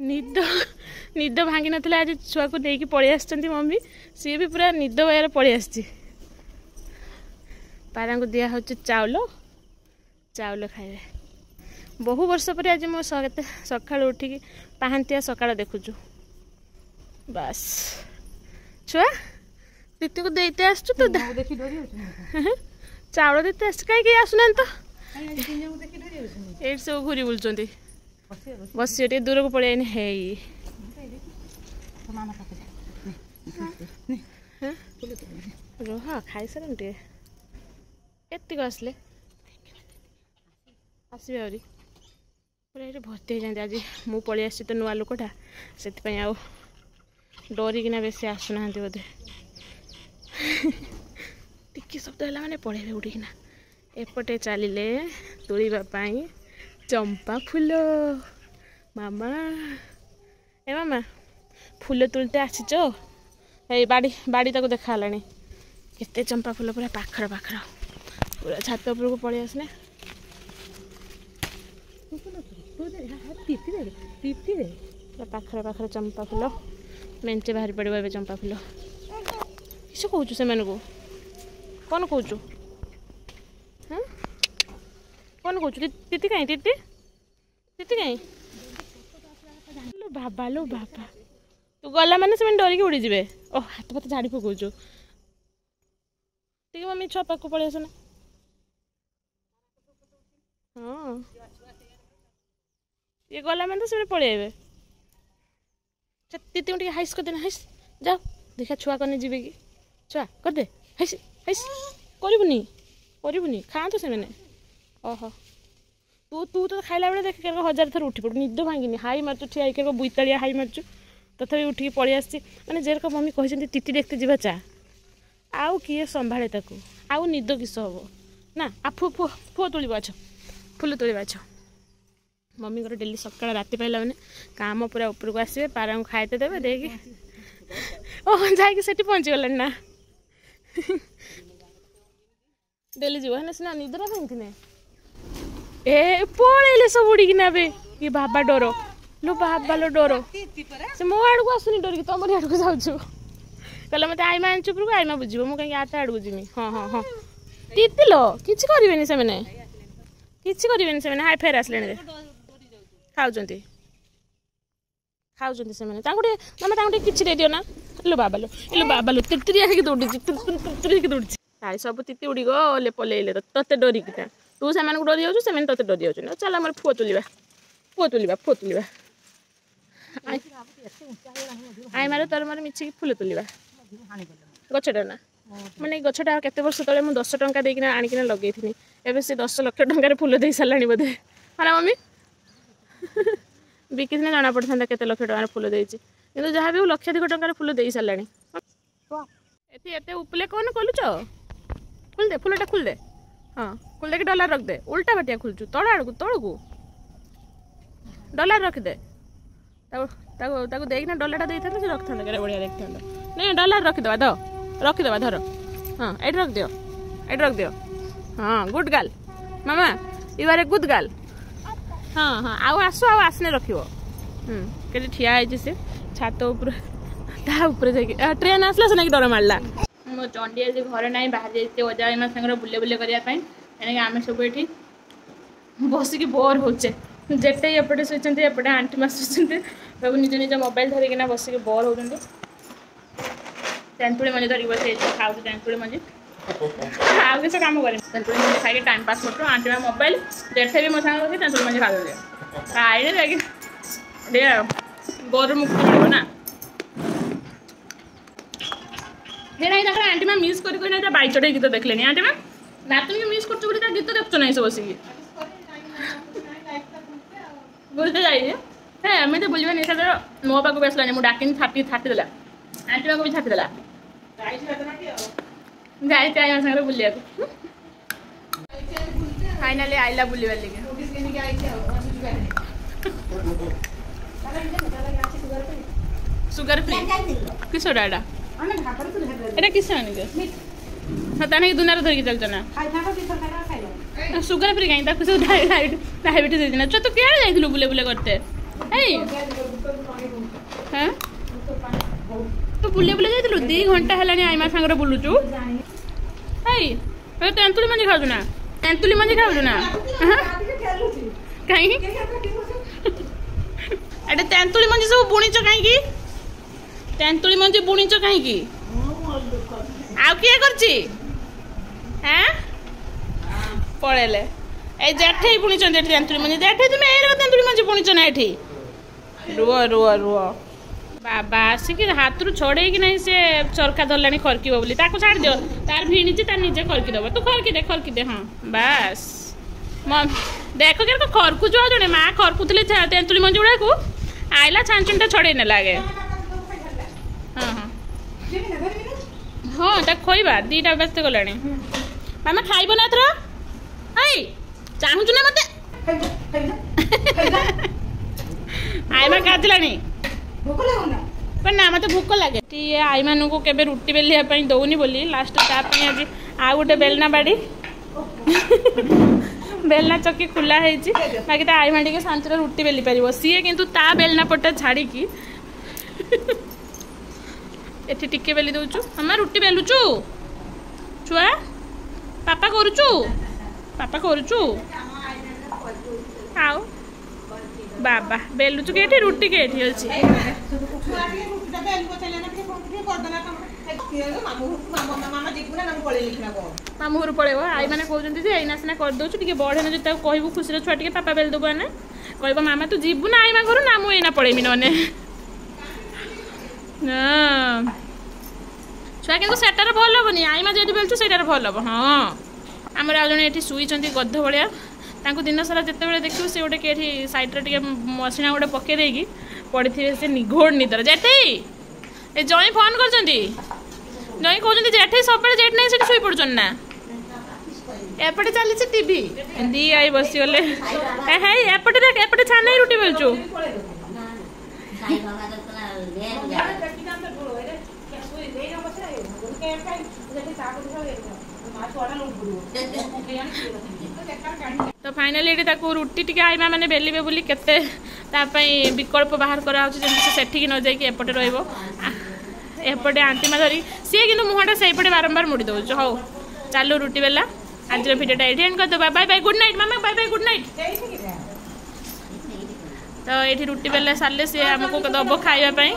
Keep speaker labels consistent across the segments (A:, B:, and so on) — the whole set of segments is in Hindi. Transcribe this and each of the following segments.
A: निद निद भांगी नथिला आज छुआ को देकी पळि आछंती मम्मी सी भी पूरा निद बयार पळि आछी पारा को दिया होची चावल चावल खाइबे बहु वर्ष पर आज मो सकाळ उठिकी पाहांतिया सकाळ देखुछु बस छुआ दीदी को देते आसछु तो
B: देखि डरी होछ
A: चावल देते आस कहीं कहीं आसुना तो ये सब घूरी बुलचंती बस ये दूर को पड़े है रह खाई सारे टे एतिक आसले आसबे आहरी पूरा ये भर्ती हो जाते आज मु पलि आसी तो नुआ लोकटा से डरिकिना बेसी आसुना बोधे टिकी शब्द है मैंने पढ़े उठिकिना एपटे चलिले तोड़ापी चंपा फूल मामा ए मामा फूल तोड़ते आसीच ए बाड़ी बाड़ी तक देखा केते चंपा फूल पूरा पाखर पाखर पूरा छात उपर को पलि आसने पाखर पाखर चंपा फूल मेंचे बाहरी पड़ो ए चंपा फूल किस कौचु से कौन कौचु हाँ कौन कौचु तीती कहीं तीती तीती कहीं लो बाबा तू गला माने से डरिकी उड़ी जीवे ओ हाथ पात झाड़ी पकाउछु ठीक मम्मी छुआ पाक पड़े आसना हाँ ये गला माने से पड़े आए तीती टे हाइस कर देना हाइस जाओ देखा छुआ कने जीवे कि छुआ कर दे हाइस हाइस करबुनी खा तो से ओहो तू तू तो खाइला बेले देख के हजार थर उठी पड़ू निद भांगिनी हाई मारचु ठिया के बुईताड़िया हाई मारचु तथापि उठिकी पलि आसी मैंने जेरक मम्मी कहते तीती देखते जा चा आउ किए संभाले ताकू आउ निद किस हम ना आ फु फु फुआ तोड़ छ फुल तोड़ छ मम्मी को डेली सकाल राति पाइला मैंने काम पूरा ऊपर को आसवे पारा को खाइते देवे देकी ओह जाकि सेठी पहुँची गला ना डेली जीव है सीना निदरा भांगी ए पलैले सब उड़ीकिना बे ये बाबा डर लो बाबा लो डर से मो आड़ को आसुनी डर तुम आड़ को जाऊँ कहला मत आईमा आनी चुप को आईमा बुझे मुझे कहीं आते आड़ को जीमी हाँ हाँ हाँ तीती लो किसी करेनि से किसी करेनि से हाई फेर आसले खाऊँ खाऊँ से मामा किसी दे दियो ना लो बाबा लो तिरतिरिया दौड़ी दौड़ी आई सब तीती उड़ी गले पलैले ते डरिकिना तू से डरी जाऊँ से ते डरी जाऊँ चल आम फुआ तुलिबा आई मारे तोर मारे मिछी फुल तुलिबा गछटा ना मैंने गछटा केते वर्ष तले मु 10 टंका देकिना आनिकिना लगेई थिनी एबे से 10 लाख टंका फुल दे सालानी बोधे हाँ मम्मी बिकी थिने जाना पड़ता केते लक्ष टंका फुल देछि किंतु जहाँ भी लक्षाधिक टंका फुल दे साराणी एते उपले कौन कलुच खुल दे फुलटा खुल दे हाँ खुल दे कि डॉलर रख दे उल्टा बाटिया खुलचु तल आड़ को तल को डॉलर रख दे देखना डॉलर दे से रख था बढ़िया देखता नहीं डॉलर रखिदेवा रखिदेवा धर हाँ ये रख दियो हाँ गुड गर्ल मामा you are a good girl हाँ हाँ आउ आसो आउ आसने रखियो के ठिया है से छात ऊपर ट्रेन आसला से डर मारला मो चंडी आज घर ना बाहर जाते अजा एम सागर बुले बुले करने आम सब ये बसिक बोर होचे जेटे एपटे शुचे एपटे आंटी माँ शुचे सब निज निज मोबाइल धरिकिना बसिक बोर होती तेंतुड़ी मंजी धरिक बस खाऊ तेंतुड़ी मंजी आउ किस कम कर तेंतुड़ी मंजी खाई टाइम पास कर आंटी माँ मोबाइल जेठे भी मो सागर बस तेंतुड़ी मंजी खाई जाकि बोर मुक्ति मिल ना आंटी माँ मिस कर बाई चढ़े गीत देखले आंटी माँ नातुन के मिस कर गीत देखु ना सब बसिकी बुझते जाइए है हमें तो बुझे नहीं सर मो पाक बेसला मुझे डाकिन छाटी देला आंटी पाक भी छाटी देला जाए आई सागर बुलिया फाइनाली आइला बुलवार लगे सुगर फ्री किसटा एटा किस तानी दुनिया धरिकी चलच ना सुगर फ्री कहीं डायबिटीज तो क्या बुले बुले करते हाँ तो बुले बुले जाइलु 2 घंटा हेलानी आईमा सांगरे बुलुचु हेई तेंतुली मंजी खाऊ ना तेंतुली मंजी खाऊ ना कहीं एटे तेंतुली मंजी सब बुणीच कहीं तेंतुली मंजी बुणीच कहीं आउ किए करछि हैं पळेले ए जेठे बुणीच तेंतुली मंजी जेठे तुम ए तेंतुली मंजी बुणीच ना एठी रुआ रुआ रुआ बाबा आसिक हाथ छड़े कि नहीं से चरखा धरलानी खरकी बोली ताको छाड़ दियो तार भिणीची तार निजे खरकी दब तू खरकी दे हाँ बास देख के खरकु जो जड़े माँ खरकुले तेंतुली मंजी गुड़ा को आइला छांचुनटा छड़े ने लगे हाँ हाँ हाँ ताक खोइबा 2टा बजते गलानी मामा खाइब ना एथर आई चाहूचु ना मते आईमा काटिलानी ना मत भोक लगे आई मान को केबे रुटी बेलिया दौनी बोली लास्ट आज आ गोटे बेलना बाड़ी बेलना चक्की खुला है बाकी आई मान टे शांति रुटी बेली पार सी किंतु ता बेलना पटा छाड़ी एठी टिके बेली दउचु मामा रुटी बेलुचु छुआ पापा करुचु आओ बाबा बेलुचु के रुटी के अच्छी मामू घर पड़े आई मैंने कहते एना सीना करदे टे बढ़े ना जो कहबू खुशी छुआ टे पापा बेल देबू आने कह मामा तू जीवु ना आई घर ना मुझे पड़ेमी नने छुआ कि सेटार भल हेनी आई माँ जो बेलचु से भल हम हाँ आमर आज जड़े ये शुई गध भाया दिन सारा जिते बड़े देखिए से गोटे कि सैड्रे मसीना गोटे पकई देकी पड़ी थे से निघोड़ निदर जेठे ए जई फोन कर जई कहते जेठे सब जेठ नहीं शुई पड़न ना एपटे चली टीवी दी आई बसीगले है एपटे देख एपटे छान रुटी बेलचु तो फाइनाली ये रुटी टी आईमा मैंने बेलिबे बोली केते विकल्प बाहर करा सेठी न जाइए एपटे रपटे आंटीमा धरी सी कि मुहटा से बारंबार मुड़ी दौच हौ चलो रुटी बेला आज भिडियोटा ये एंड करदे बाय बाय गुड नाइट मामा बाय बाय गुड नाइट तो ये रुटी बेला सारे सी आमको दब खावाई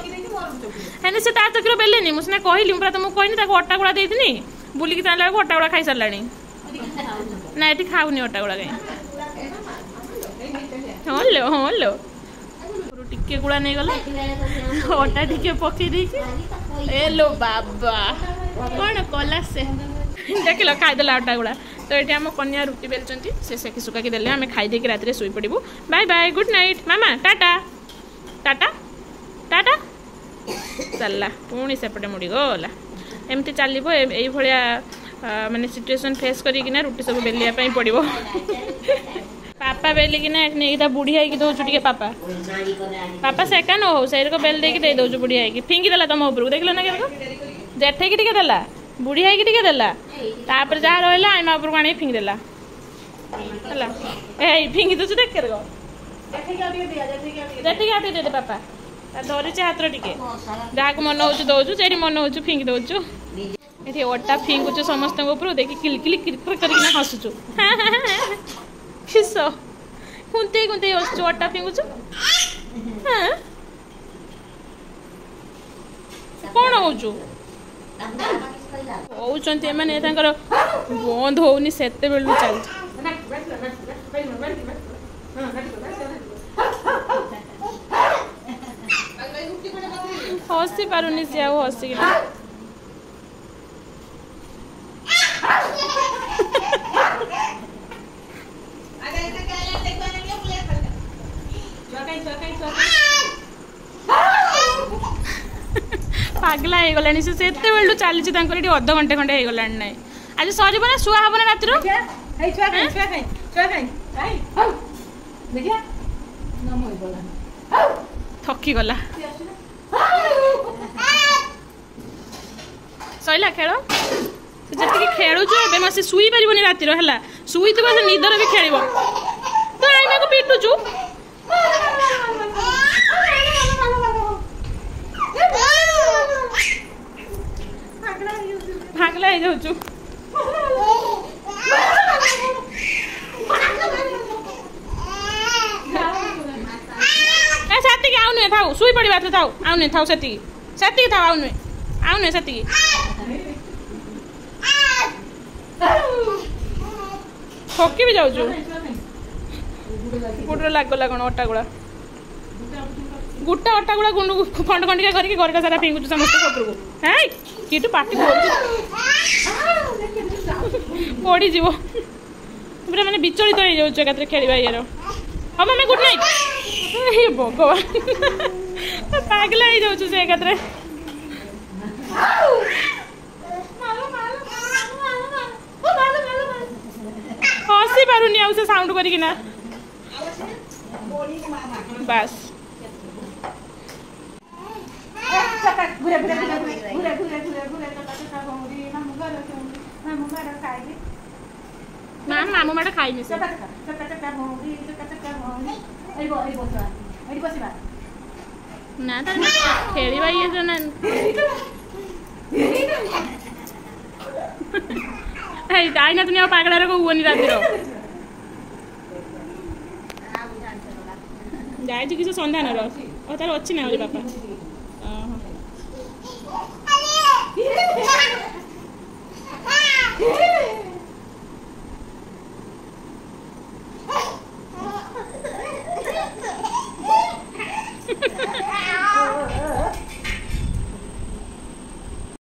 A: है से तार तक बेलेनी मुझे कहली पूरा तुमको कहनी अटा गुड़ा देती बुलिकी चलने को अटा गुड़ा खाई सारा ना ये खाऊनी अटा गुड़ा कहीं हाँ लो हाँ लो टिके गुड़ा नहीं गला अटा टिके पकई दे लो बाबा कौन कला से देख लो खाईदे अटा गुड़ा तो ये आम कन्या रुटी बेलुंट से सेकी सुखाकी देले आम खाई रात शुई पड़ू बाय बाय गुड नाइट मामा टाटा टाटा टाटा चलला पुणी सेपटे मुड़ी गला एमती चलो ये माने सिचुएशन फेस करिकिना रुटी सब बेलिया पड़ो पापा बेलिकिना नहीं बुढ़िया दौचु टे पापा पापा सेका न हो से बेल दे दौचु बुढ़िया फिंगी देला तुम उपरକୁ देख लो ना के जेठे की देला बुढ़िया टे देला तापर जहाँ रहा आईमा उपरକୁ आनी फिंगी देला है फिंगी दौचु देख जेठे आटे दे पापा धरी हाथ टे जहाँ मन हो दौचु से मन हो फिंगी दौचु ये अटा फिंगुचु समस्त ऊपर देखिए किलकिल किरकिर करके हसुचु किस कुंते कुंते हसुचु अटा फिंगुचु कौन होचु होचंती माने तांकर बंद होउनी सेते बेलु चल हसी पारुनी से आउ हसी कि पागला हो गलानी से बेलू चली अध घंटे खंडे हो गलानी ना आज सर ना शुआ हम ना रात थकी गला सैला खेल जी खेलुचु एवं से शुई पार रातिर है शुई से निदर भी खेल तो आईमा को पिटुचु नुहे थाउ सुई पड़वा तो थाउ आउ नुहे थाउ सेती सेती थाउ आउ नुहे सेती थकी भी जाऊँ गुड़ लागला कौन अटा गुड़ा गुटा अटा गुड़ा गुंड खंड खंडिका करके घर का सारा फिंगुचु समस्त पटर को है किटू पाटी पड़ी जीव पूरा मैंने विचलित हो जाऊँ एकात्र खेलवा ये हाँ मम्मी गुड नाइट हे भगवान पागला हो जाऊँ से एकात्र हसी पारुनी आउ से साउंड करिकिना बस मैम मामू माटा खाई मिस ना तार खेलिबा ये जो ना हे दाई ना तुनी पागला रे को हुवनी राती रो जाई किसी संधान रो और तार अच्छी ना बापा